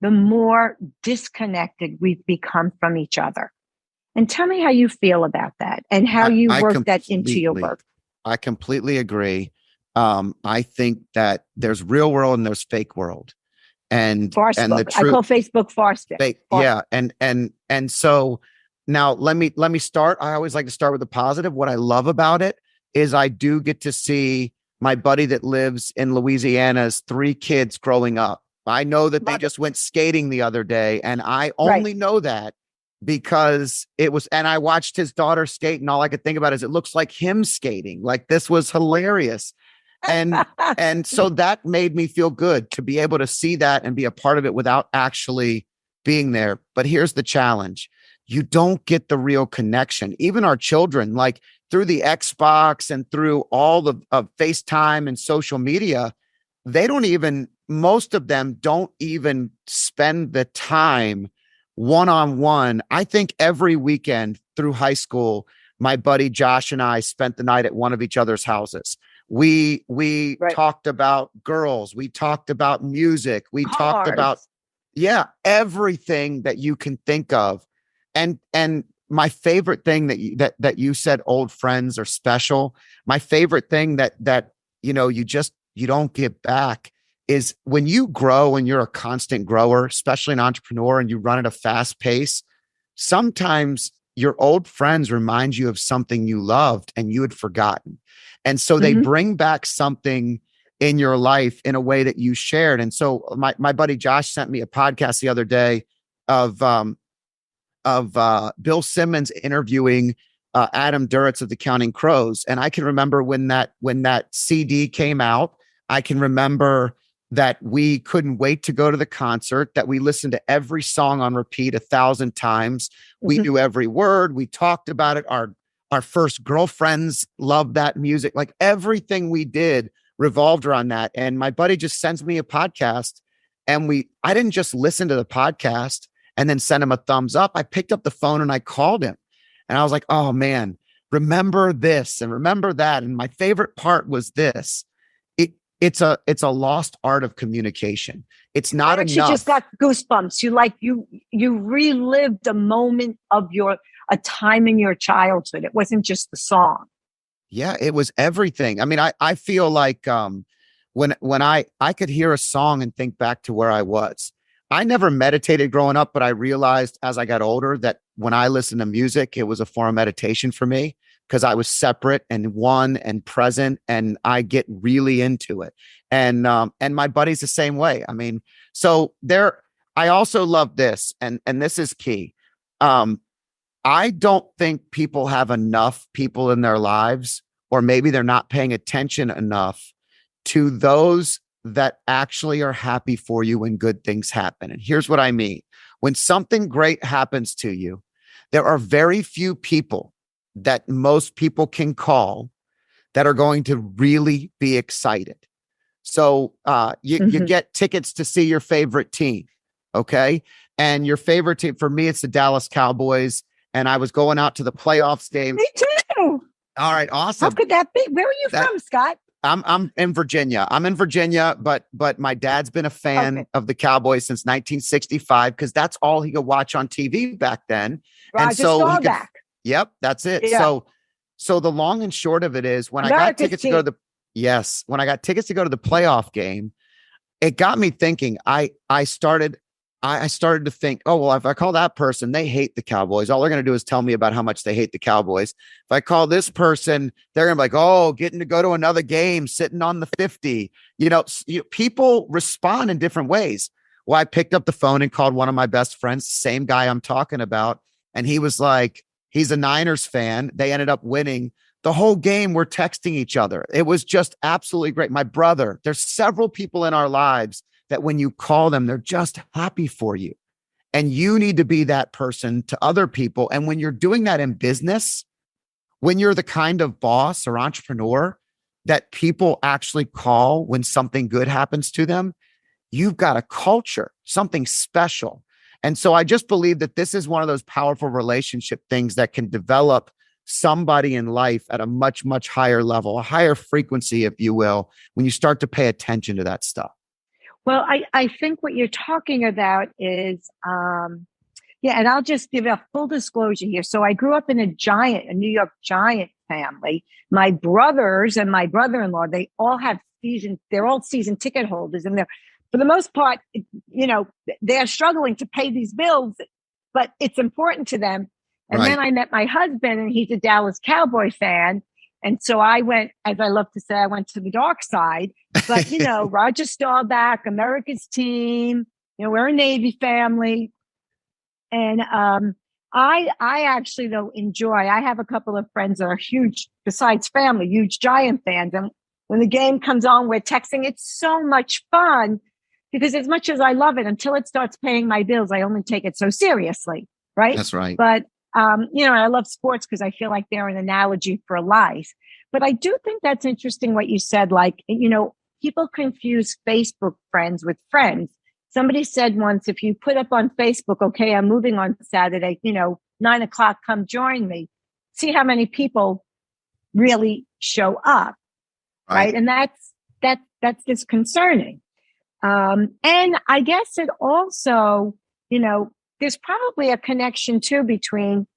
the more disconnected we've become from each other. And tell me how you feel about that and how you work that into your work. I completely agree. I think that there's real world and there's fake world. And the truth, I call Facebook fake. Yeah. And so now let me start. I always like to start with the positive. What I love about it is I do get to see my buddy that lives in Louisiana's 3 kids growing up. I know that they just went skating the other day, and I only know that because and I watched his daughter skate, and all I could think about is it looks like him skating. Like, this was hilarious. And so that made me feel good to be able to see that and be a part of it without actually being there. But here's the challenge. You don't get the real connection. Even our children, like, through the Xbox and through all the FaceTime and social media, most of them don't even spend the time one-on-one. I think every weekend through high school, my buddy Josh and I spent the night at one of each other's houses. We talked about girls. We talked about music. We talked about, everything that you can think of. And my favorite thing that you said, old friends are special. My favorite thing that you don't get back is when you grow and you're a constant grower, especially an entrepreneur, and you run at a fast pace. Sometimes your old friends remind you of something you loved and you had forgotten. And so they bring back something in your life in a way that you shared. And so my buddy Josh sent me a podcast the other day of Bill Simmons interviewing Adam Duritz of the Counting Crows. And I can remember when that CD came out, I can remember that we couldn't wait to go to the concert, that we listened to every song on repeat 1,000 times. We knew every word. We talked about it. Our first girlfriends loved that music. Like, everything we did revolved around that. And my buddy just sends me a podcast, and I didn't just listen to the podcast and then send him a thumbs up. I picked up the phone and I called him, and I was like, oh man, remember this and remember that. And my favorite part was this. It's a lost art of communication. It's not enough. You just got goosebumps. You relived a moment of a time in your childhood. It wasn't just the song. Yeah, it was everything. I mean, I feel like when I could hear a song and think back to where I was. I never meditated growing up, but I realized as I got older that when I listened to music, it was a form of meditation for me, because I was separate and one and present, and I get really into it. And my buddy's the same way. I mean, I also love this, and this is key. I don't think people have enough people in their lives, or maybe they're not paying attention enough to those that actually are happy for you when good things happen. And here's what I mean. When something great happens to you, there are very few people that most people can call that are going to really be excited. So you get tickets to see your favorite team. Okay. And your favorite team for me, it's the Dallas Cowboys. And I was going out to the playoffs game. Me too. All right, How awesome. could that be? Where are you from, Scott? I'm in Virginia. I'm in Virginia, but my dad's been a fan of the Cowboys since 1965 because that's all he could watch on TV back then. Roger And so he could, Staubach. yep, that's it. Yeah. So the long and short of it is when America's I got tickets to go to when I got tickets to go to the playoff game, it got me thinking. I started to think, oh, well, if I call that person, they hate the Cowboys. All they're going to do is tell me about how much they hate the Cowboys. If I call this person, they're going to be like, oh, getting to go to another game, sitting on the 50. People respond in different ways. Well, I picked up the phone and called one of my best friends, same guy I'm talking about. And he was like, he's a Niners fan. They ended up winning. The whole game, we're texting each other. It was just absolutely great. My brother, there's several people in our lives that when you call them, they're just happy for you. And you need to be that person to other people. And when you're doing that in business, when you're the kind of boss or entrepreneur that people actually call when something good happens to them, you've got a culture, something special. And so I just believe that this is one of those powerful relationship things that can develop somebody in life at a much, much higher level, a higher frequency, if you will, when you start to pay attention to that stuff. Well, I think what you're talking about is, and I'll just give a full disclosure here. So I grew up in a New York Giant family. My brothers and my brother-in-law, they're all season ticket holders. And for the most part, they're struggling to pay these bills, but it's important to them. And then I met my husband and he's a Dallas Cowboy fan. And so I went, as I love to say, I went to the dark side. But, Roger Staubach, America's team, we're a Navy family. And I actually, though, I have a couple of friends that are huge, besides family, huge Giant fans. And when the game comes on, we're texting. It's so much fun because as much as I love it, until it starts paying my bills, I only take it so seriously. Right. That's right. But I love sports because I feel like they're an analogy for life. But I do think that's interesting what you said. Like, people confuse Facebook friends with friends. Somebody said once, if you put up on Facebook, okay, I'm moving on Saturday, 9:00, come join me. See how many people really show up. Right. And that's disconcerting. And I guess it also, there's probably a connection too between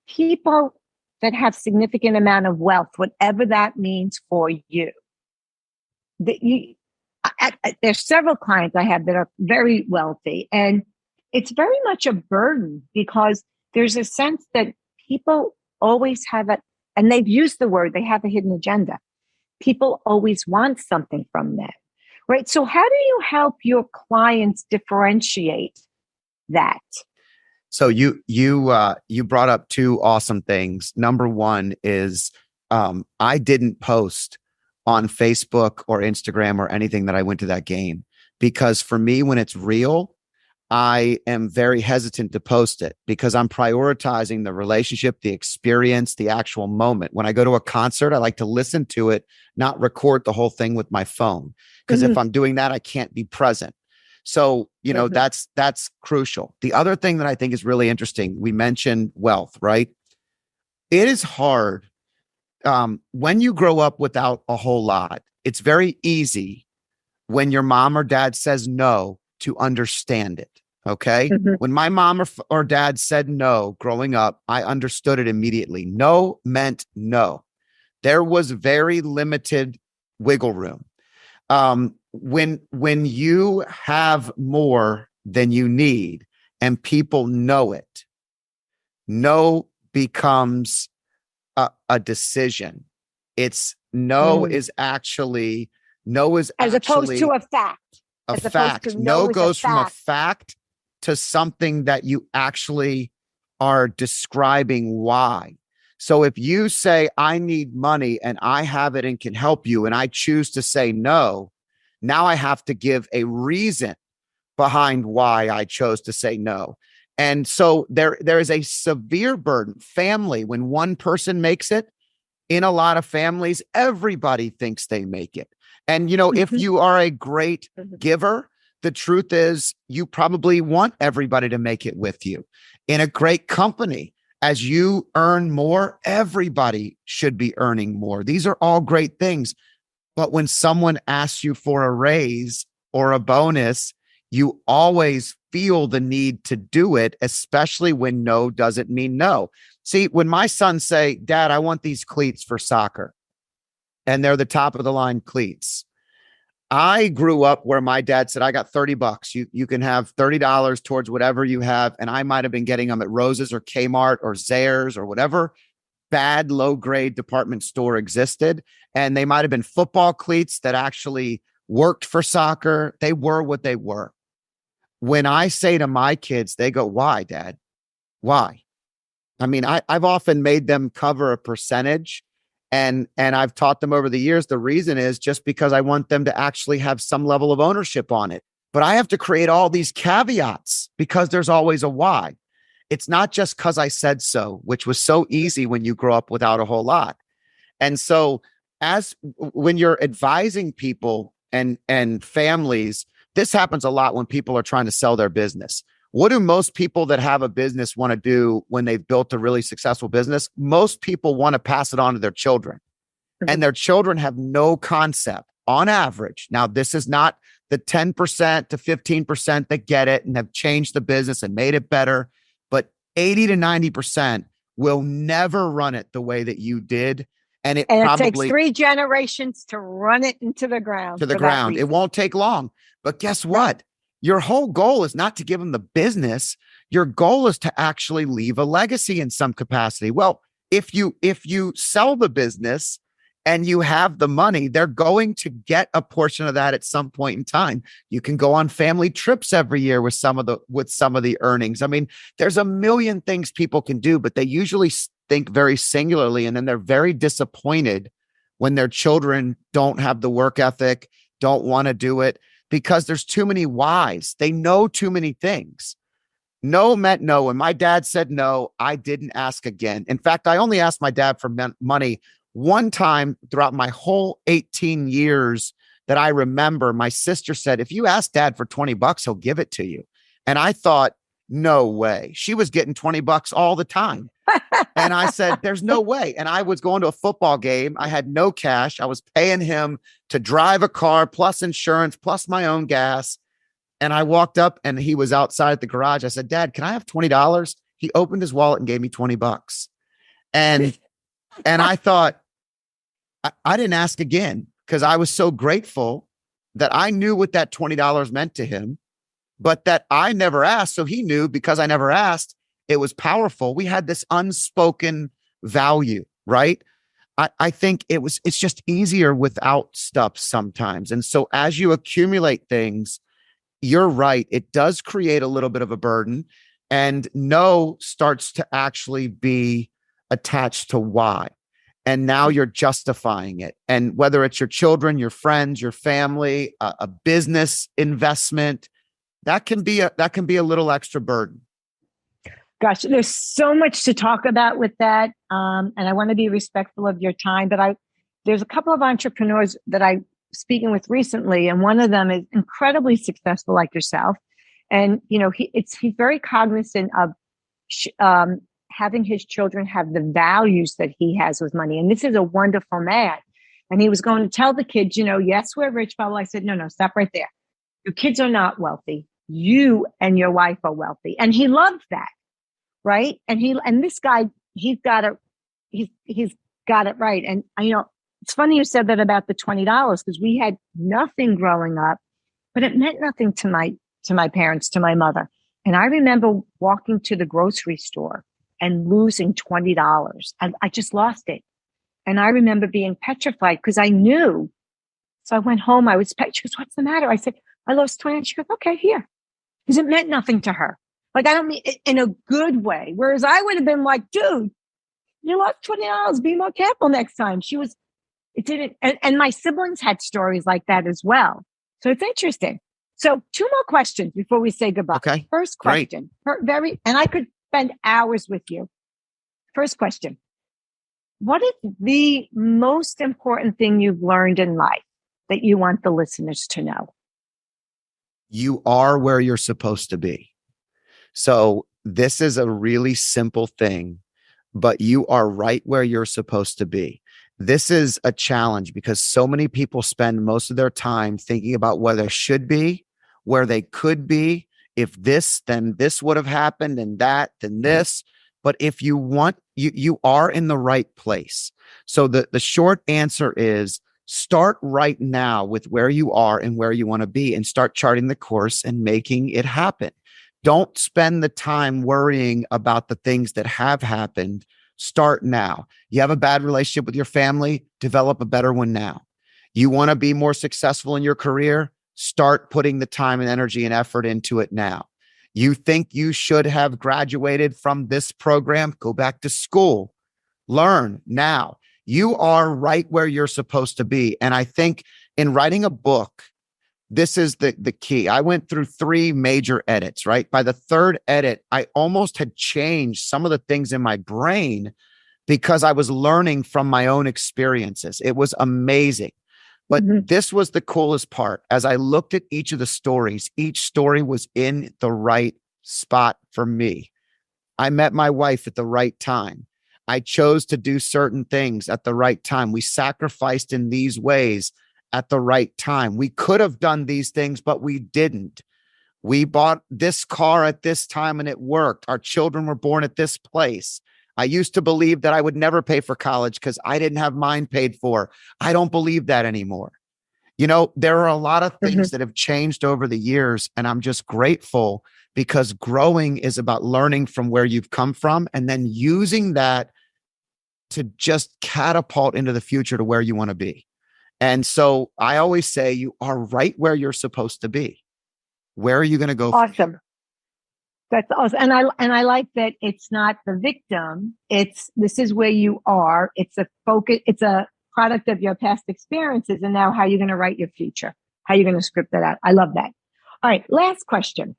people that have significant amount of wealth, whatever that means for you. There's several clients I have that are very wealthy, and it's very much a burden because there's a sense that people always have and they've used the word, they have a hidden agenda. People always want something from them, right? So how do you help your clients differentiate that? So you brought up two awesome things. Number one is I didn't post on Facebook or Instagram or anything that I went to that game because for me, when it's real, I am very hesitant to post it because I'm prioritizing the relationship, the experience, the actual moment. When I go to a concert, I like to listen to it, not record the whole thing with my phone. Because if I'm doing that, I can't be present. So, that's crucial. The other thing that I think is really interesting, we mentioned wealth, right? It is hard when you grow up without a whole lot. It's very easy when your mom or dad says no to understand it. Okay. When my mom or dad said no growing up, I understood it immediately. No meant no. There was very limited wiggle room. When you have more than you need and people know it, no becomes a decision. It's no is actually as opposed to a fact. A fact. No goes from a fact to something that you actually are describing why. So if you say, I need money and I have it and can help you, and I choose to say no, now I have to give a reason behind why I chose to say no. And so there is a severe burden. Family, when one person makes it, in a lot of families, everybody thinks they make it. And, if you are a great giver, the truth is you probably want everybody to make it with you. In a great company, as you earn more, everybody should be earning more. These are all great things. But when someone asks you for a raise or a bonus, you always feel the need to do it, especially when no doesn't mean no. See, when my sons say, Dad, I want these cleats for soccer, and they're the top of the line cleats. I grew up where my dad said, I got $30. You can have $30 towards whatever you have. And I might have been getting them at Rose's or Kmart or Zayre's or whatever bad low grade department store existed. And they might have been football cleats that actually worked for soccer. They were what they were. When I say to my kids, they go, why, Dad? Why? I mean, I've often made them cover a percentage, and I've taught them over the years. The reason is just because I want them to actually have some level of ownership on it. But I have to create all these caveats because there's always a why. It's not just because I said so, which was so easy when you grow up without a whole lot. And so when you're advising people and families, this happens a lot when people are trying to sell their business. What do most people that have a business want to do when they've built a really successful business? Most people want to pass it on to their children, and their children have no concept on average. Now, this is not the 10% to 15% that get it and have changed the business and made it better, but 80 to 90% will never run it the way that you did. And it takes 3 generations to run it into the ground. It won't take long. But guess what? Your whole goal is not to give them the business. Your goal is to actually leave a legacy in some capacity. Well, if you sell the business and you have the money, they're going to get a portion of that at some point in time. You can go on family trips every year with some of the earnings. I mean, there's a million things people can do, but they usually think very singularly, and then they're very disappointed when their children don't have the work ethic, don't want to do it, because there's too many whys. They know too many things. No meant no. When my dad said no, I didn't ask again. In fact, I only asked my dad for money one time throughout my whole 18 years that I remember. My sister said, if you ask Dad for $20, he'll give it to you. And I thought, no way. She was getting $20 all the time. And I said, there's no way. And I was going to a football game. I had no cash. I was paying him to drive a car, plus insurance, plus my own gas. And I walked up and he was outside at the garage. I said, Dad, can I have $20? He opened his wallet and gave me $20. And I thought, I didn't ask again because I was so grateful that I knew what that $20 meant to him, but that I never asked. So he knew because I never asked. It was powerful. We had this unspoken value, right? I think it's just easier without stuff sometimes. And so as you accumulate things, you're right. It does create a little bit of a burden, and no starts to actually be attached to why. And now you're justifying it. And whether it's your children, your friends, your family, a business investment, that can be a little extra burden. Gosh, there's so much to talk about with that. And I want to be respectful of your time, but there's a couple of entrepreneurs that I'm speaking with recently, and one of them is incredibly successful like yourself. And, he's very cognizant of having his children have the values that he has with money. And this is a wonderful man. And he was going to tell the kids, yes, we're rich, Paula. I said, no, stop right there. Your kids are not wealthy. You and your wife are wealthy. And he loved that. Right. And this guy, he's got it right. And it's funny you said that about the $20 because we had nothing growing up, but it meant nothing to my parents, to my mother. And I remember walking to the grocery store and losing $20. I just lost it. And I remember being petrified because I knew. So I went home. I was petrified. She goes, what's the matter? I said, I lost 20. And she goes, okay, here. Because it meant nothing to her. Like, I don't mean it in a good way. Whereas I would have been like, dude, you lost $20. Be more careful next time. It didn't. And my siblings had stories like that as well. So it's interesting. So 2 more questions before we say goodbye. Okay. First question. And I could spend hours with you. First question. What is the most important thing you've learned in life that you want the listeners to know? You are where you're supposed to be. So this is a really simple thing, but you are right where you're supposed to be. This is a challenge because so many people spend most of their time thinking about where they should be, where they could be. If this, then this would have happened, and that, then this. But if you want, you are in the right place. So the short answer is start right now with where you are and where you want to be and start charting the course and making it happen. Don't spend the time worrying about the things that have happened. Start now. You have a bad relationship with your family, develop a better one now. You want to be more successful in your career, start putting the time and energy and effort into it now. You think you should have graduated from this program, go back to school, learn now. You are right where you're supposed to be. And I think in writing a book, this is the key. I went through 3 major edits, right? By the 3rd edit, I almost had changed some of the things in my brain because I was learning from my own experiences. It was amazing. But this was the coolest part. As I looked at each of the stories, each story was in the right spot for me. I met my wife at the right time. I chose to do certain things at the right time. We sacrificed in these ways at the right time. We could have done these things, but we didn't. We bought this car at this time and it worked. Our children were born at this place. I used to believe that I would never pay for college because I didn't have mine paid for. I don't believe that anymore. You know, there are a lot of things that have changed over the years, and I'm just grateful because growing is about learning from where you've come from and then using that to just catapult into the future to where you want to be. And so I always say you are right where you're supposed to be. Where are you going to go? Awesome. That's awesome. And I like that it's not the victim. This is where you are. It's a focus. It's a product of your past experiences. And now how you're going to write your future, how you're going to script that out. I love that. All right. Last question.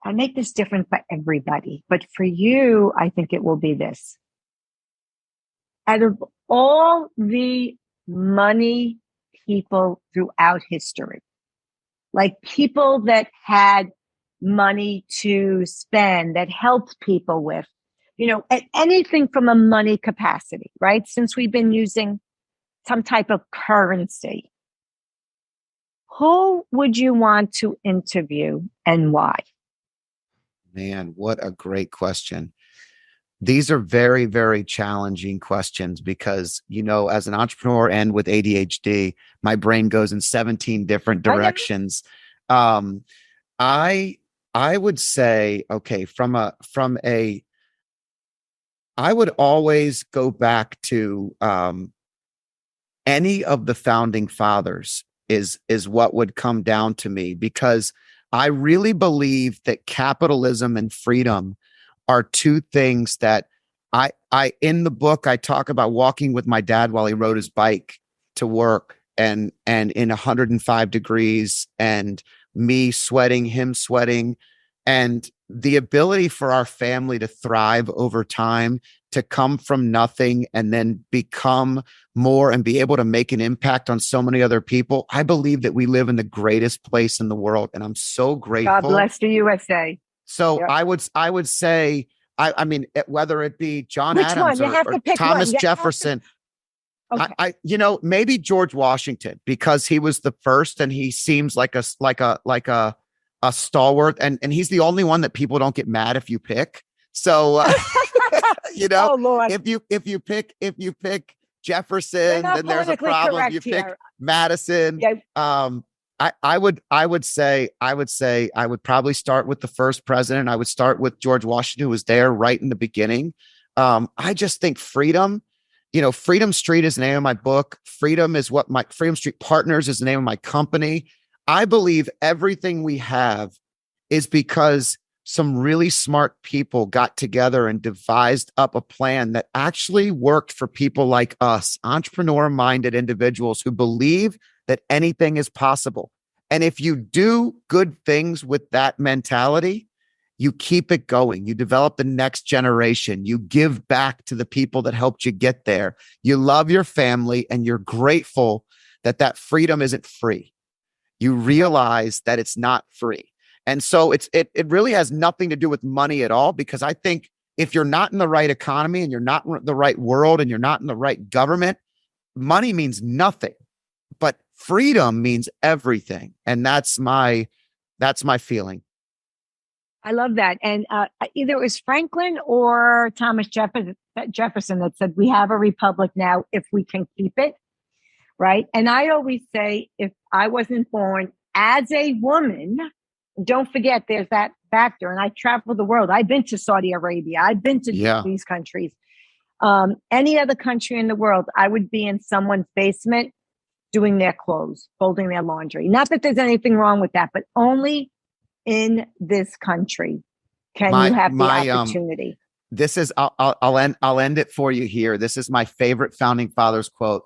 I make this different for everybody, but for you, I think it will be this. Out of all the money people throughout history, like people that had money to spend, that helped people with, at anything from a money capacity, right? Since we've been using some type of currency, who would you want to interview and why? Man, what a great question. These are very, very challenging questions because, as an entrepreneur and with ADHD, my brain goes in 17 different directions. I would say, okay, I would always go back to any of the founding fathers is what would come down to me, because I really believe that capitalism and freedom are 2 things that I in the book, I talk about walking with my dad while he rode his bike to work and in 105 degrees and me sweating, him sweating, and the ability for our family to thrive over time, to come from nothing and then become more and be able to make an impact on so many other people. I believe that we live in the greatest place in the world, and I'm so grateful. God bless the USA. So yep. I would say, I mean, whether it be John Which Adams or Thomas Jefferson, okay. Maybe George Washington, because he was the first and he seems like a stalwart, and he's the only one that people don't get mad if you pick. So oh, Lord. if you pick Jefferson, then there's a problem. If you pick Madison, yeah. I would say I would probably start with the first president. I would start with George Washington, who was there right in the beginning. I just think freedom. Freedom Street is the name of my book. Freedom Street Partners is the name of my company. I believe everything we have is because some really smart people got together and devised up a plan that actually worked for people like us, entrepreneur-minded individuals who believe that anything is possible. And if you do good things with that mentality, you keep it going. You develop the next generation. You give back to the people that helped you get there. You love your family, and you're grateful that freedom isn't free. you realize that it's not free. And so it really has nothing to do with money at all, because I think if you're not in the right economy and you're not in the right world and you're not in the right government, money means nothing, but freedom means everything. And that's my feeling. I love that. And either it was Franklin or Thomas Jefferson that said, we have a republic now if we can keep it. Right. And I always say, if I wasn't born as a woman, don't forget there's that factor. And I travel the world. I've been to Saudi Arabia. I've been to these countries. Any other country in the world, I would be in someone's basement doing their clothes, folding their laundry. Not that there's anything wrong with that, but only in this country can you have the opportunity. This is I'll end it for you here. This is my favorite founding fathers quote.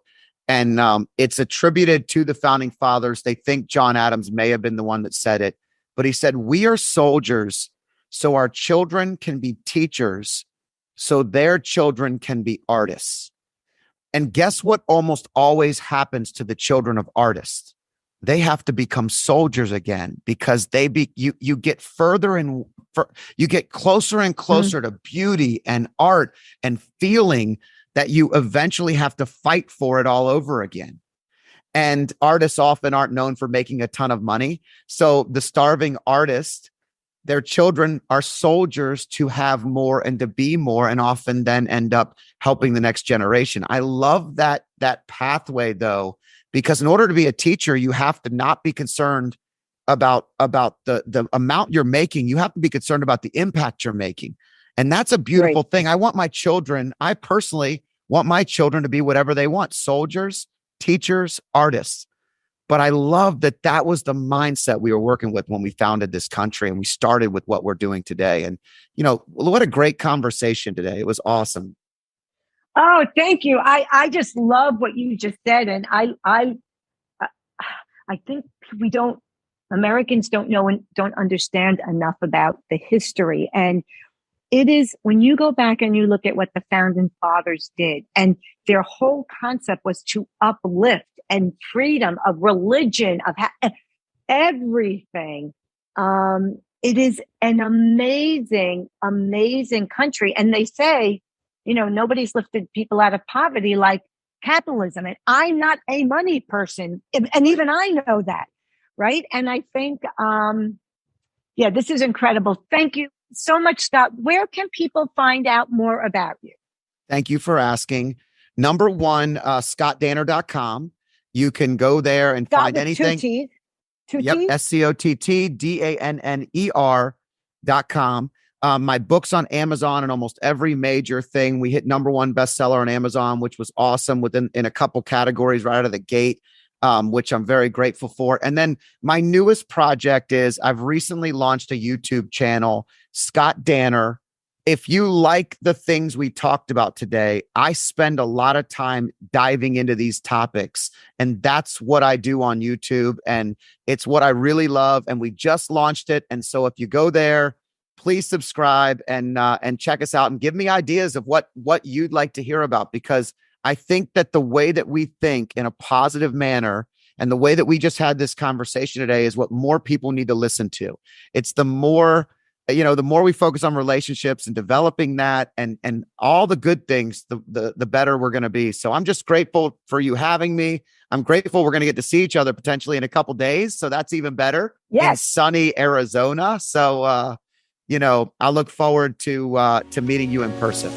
And it's attributed to the founding fathers. They think John Adams may have been the one that said it, but he said, "We are soldiers so our children can be teachers, so their children can be artists." And guess what almost always happens to the children of artists? They have to become soldiers again, because you get further and you get closer and closer to beauty and art and feeling that you eventually have to fight for it all over again. And artists often aren't known for making a ton of money. So the starving artist, their children are soldiers to have more and to be more, and often then end up helping the next generation. I love that pathway, though, because in order to be a teacher, you have to not be concerned about the amount you're making. You have to be concerned about the impact you're making. And that's a beautiful thing. I personally want my children to be whatever they want: soldiers, teachers, artists. But I love that was the mindset we were working with when we founded this country, and we started with what we're doing today. And, what a great conversation today. It was awesome. Oh, thank you. I just love what you just said. And I think Americans don't know and don't understand enough about the history. And it is, when you go back and you look at what the founding fathers did, and their whole concept was to uplift and freedom of religion, of everything. It is an amazing, amazing country. And they say, nobody's lifted people out of poverty like capitalism. And I'm not a money person. And even I know that. Right. And I think, this is incredible. Thank you so much, Scott. Where can people find out more about you? Thank you for asking. Number one, scottdanner.com. You can go there and Scott find anything. Two T's? SCOTTDANNER.com. My book's on Amazon and almost every major thing. We hit number one bestseller on Amazon, which was awesome in a couple categories right out of the gate, which I'm very grateful for. And then my newest project is I've recently launched a YouTube channel, Scott Danner. If you like the things we talked about today, I spend a lot of time diving into these topics, and that's what I do on YouTube. And it's what I really love. And we just launched it. And so if you go there, please subscribe and check us out and give me ideas of what you'd like to hear about, because I think that the way that we think in a positive manner and the way that we just had this conversation today is what more people need to listen to. It's the more we focus on relationships and developing that and all the good things, the better we're going to be. So I'm just grateful for you having me. I'm grateful we're going to get to see each other potentially in a couple days. So that's even better. Yes. In sunny Arizona. So, I look forward to meeting you in person.